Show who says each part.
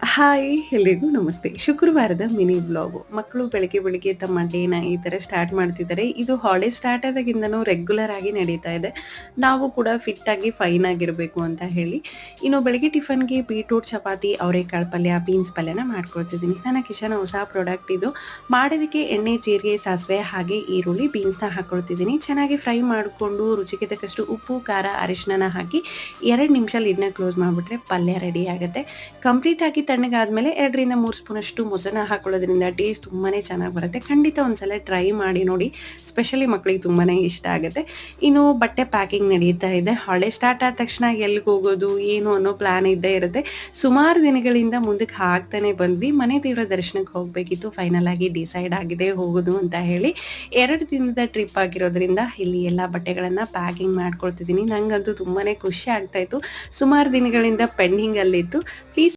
Speaker 1: Hi! ಎಲ್ರಿಗೂ ನಮಸ್ತೆ. ಶುಕ್ರವಾರದ ಮಿನಿ ವ್ಲಾಗು. ಮಕ್ಕಳು ಬೆಳಿಗ್ಗೆ ತಮ್ಮ ಡೇನ ಈ ಥರ ಸ್ಟಾರ್ಟ್ ಮಾಡ್ತಿದ್ದಾರೆ. ಇದು ಹಾಲಿಡೇ ಸ್ಟಾರ್ಟ್ ಆದಾಗಿಂದನೂ ರೆಗ್ಯುಲರ್ ಆಗಿ ನಡೀತಾ ಇದೆ. ನಾವು ಕೂಡ ಫಿಟ್ ಆಗಿ ಫೈನ್ ಆಗಿರಬೇಕು ಅಂತ ಹೇಳಿ. ಇನ್ನು ಬೆಳಿಗ್ಗೆ ಟಿಫನ್‌ಗೆ ಬೀಟ್ರೂಟ್ ಚಪಾತಿ, ಅವರೆಕಾಳು ಪಲ್ಯ, ಬೀನ್ಸ್ ಪಲ್ಯನ ಮಾಡ್ಕೊಳ್ತಿದ್ದೀನಿ. ನನ್ನ ಕಿಚನ್ ಹೊಸ ಪ್ರಾಡಕ್ಟ್ ಇದು. ಮಾಡೋದಕ್ಕೆ ಎಣ್ಣೆ, ಜೀರಿಗೆ, ಸಾಸಿವೆ ಹಾಗೆ ಈರುಳ್ಳಿ, ಬೀನ್ಸ್‌ನ ಹಾಕ್ಕೊಳ್ತಿದ್ದೀನಿ. ಚೆನ್ನಾಗಿ ಫ್ರೈ ಮಾಡಿಕೊಂಡು ರುಚಿಗೆ ತಕ್ಕಷ್ಟು ಉಪ್ಪು, ಖಾರ, ಅರಿಶಿಣನ ಹಾಕಿ 2 ನಿಮಿಷ ಲಿಡ್‌ನ ಕ್ಲೋಸ್ ಮಾಡಿಬಿಟ್ರೆ ಪಲ್ಯ ರೆಡಿ ಆಗುತ್ತೆ. ಕಂಪ್ಲೀಟ್ ಆಗಿ ತಣ್ಣಗಾದ್ಮೇಲೆ 2ರಿಂದ 3 ಸ್ಪೂನಷ್ಟು ಮೊಸರನ್ನ ಹಾಕೊಳ್ಳೋದ್ರಿಂದ ಟೇಸ್ಟ್ ತುಂಬಾನೇ ಚೆನ್ನಾಗಿ ಬರುತ್ತೆ. ಖಂಡಿತ ಒಂದ್ಸಲ ಟ್ರೈ ಮಾಡಿ ನೋಡಿ. ಸ್ಪೆಷಲಿ ಮಕ್ಕಳಿಗೆ ತುಂಬಾನೇ ಇಷ್ಟ ಆಗುತ್ತೆ. ಇನ್ನು ಬಟ್ಟೆ ಪ್ಯಾಕಿಂಗ್ ನಡೀತಾ ಇದೆ. ಹಾಲಿಡೇ ಸ್ಟಾರ್ಟ್ ಆದ ತಕ್ಷಣ ಎಲ್ಲಿಗೆ ಹೋಗೋದು ಏನು ಅನ್ನೋ ಪ್ಲಾನ್ ಇದ್ದೇ ಇರುತ್ತೆ. ಸುಮಾರು ದಿನಗಳಿಂದ ಮುಂದಕ್ಕೆ ಹಾಕ್ತಾನೆ ಬಂದ್ವಿ. ಮನೆ ದೇವರ ದರ್ಶನಕ್ಕೆ ಹೋಗಬೇಕಿತ್ತು. ಫೈನಲ್ ಆಗಿ ಡಿಸೈಡ್ ಆಗಿದೆ ಹೋಗೋದು ಅಂತ ಹೇಳಿ. 2 ದಿನದ ಟ್ರಿಪ್ ಆಗಿರೋದ್ರಿಂದ ಇಲ್ಲಿ ಎಲ್ಲ ಬಟ್ಟೆಗಳನ್ನ ಪ್ಯಾಕಿಂಗ್ ಮಾಡ್ಕೊಳ್ತಿದ್ದೀನಿ. ನಂಗಂತೂ ತುಂಬಾನೇ ಖುಷಿ ಆಗ್ತಾ ಇತ್ತು. ಸುಮಾರು ದಿನಗಳಿಂದ ಪೆಂಡಿಂಗ್ ಅಲ್ಲಿತ್ತು. ಪ್ಲೀಸ್